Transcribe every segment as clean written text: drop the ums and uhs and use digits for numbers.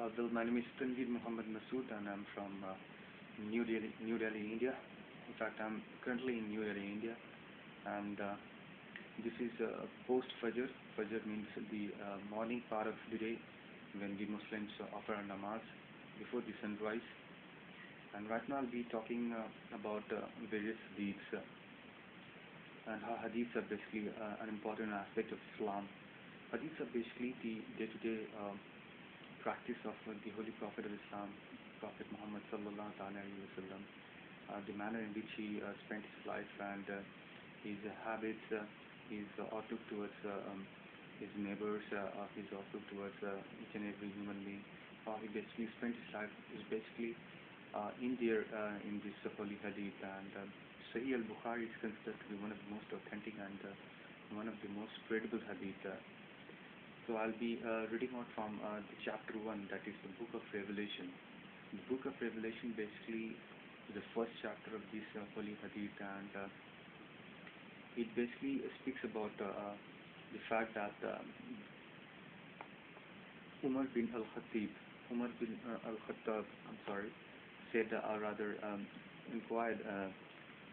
My name is Tanveer Muhammad Masood, and I'm from New Delhi, India. In fact, I'm currently in New Delhi, India, and this is post Fajr. Fajr means the morning part of the day when the Muslims offer a namaz before the sunrise. And right now I'll be talking about various hadiths and how hadiths are basically an important aspect of Islam. Hadiths are basically the day-to-day practice of the Holy Prophet of Islam, Prophet Muhammad sallallahu alaihi wasallam, the manner in which he spent his life and his habits, his outlook towards his neighbors, his outlook towards each and every human being. How he basically spent his life is basically in there in this Holy Hadith, and Sahih al-Bukhari is considered to be one of the most authentic and one of the most credible hadith. So I'll be reading out from the chapter 1, that is the Book of Revelation. The Book of Revelation basically is the first chapter of this Holy Hadith, and it basically speaks about the fact that Umar bin al-Khattab, said, or rather inquired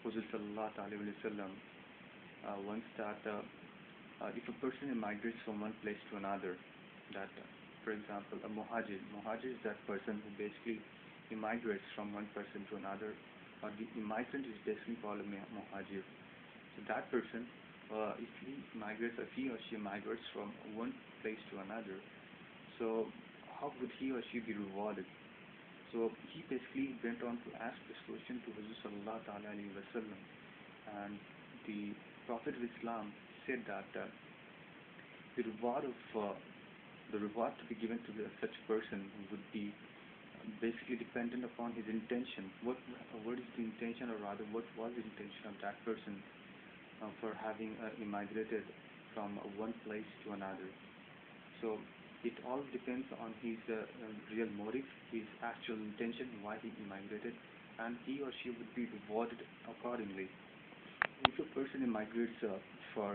Prophet sallallahu alaihi wasallam once that if a person migrates from one place to another, that for example a muhajir is that person who basically migrates from one person to another, or the migrant is basically called a muhajir. So that person, if he or she migrates from one place to another, so how would he or she be rewarded? So he basically went on to ask this question to Prophet sallallahu alaihi wasallam, and the Prophet of Islam said that the reward to be given to such person would be basically dependent upon his intention. What is the intention, or rather what was the intention of that person for having immigrated from one place to another. So it all depends on his real motive, his actual intention, why he immigrated, and he or she would be rewarded accordingly. If a person immigrates for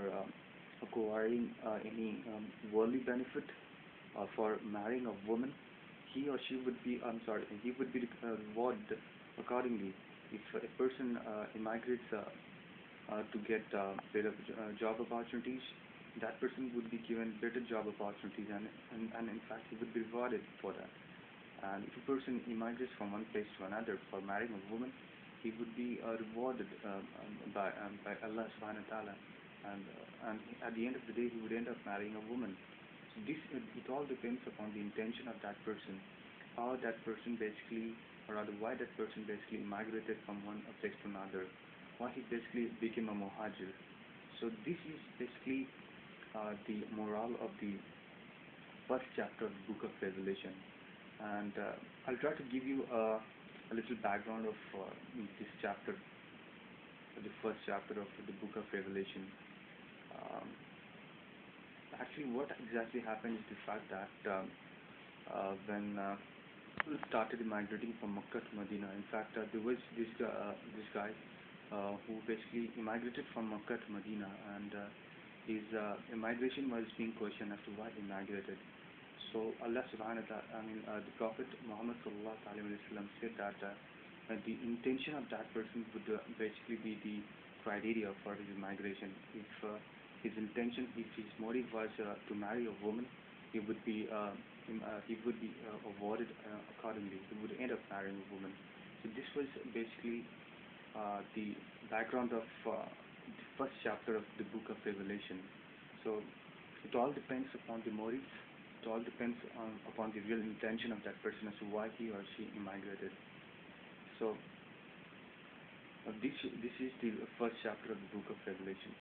acquiring any worldly benefit, or for marrying a woman, he or she would be rewarded accordingly. If a person immigrates to get better job opportunities, that person would be given better job opportunities, and in fact he would be rewarded for that. And if a person immigrates from one place to another for marrying a woman, he would be rewarded by Allah subhanahu wa ta'ala, and at the end of the day he would end up marrying a woman. So it all depends upon the intention of that person, how that person basically, or rather why that person basically migrated from one place to another, why he basically became a muhajir. So this is basically the morale of the first chapter of the Book of Revelation, and I'll try to give you a little background of this chapter, the first chapter of the Book of Revelation. Actually, what exactly happened is the fact that when people started migrating from Makkah to Medina, in fact there was this guy who basically immigrated from Makkah to Medina, and his immigration was being questioned as to why he migrated. So Allah subhanahu wa ta'ala, the Prophet Muhammad sallallahu alaihi wasallam said that the intention of that person would basically be the criteria for his migration. If his intention, if his motive was to marry a woman, he would be awarded accordingly. He would end up marrying a woman. So this was basically the background of the first chapter of the Book of Revelation. So it all depends upon the motive. It all depends upon the real intention of that person as to why he or she immigrated. So this is the first chapter of the Book of Revelation.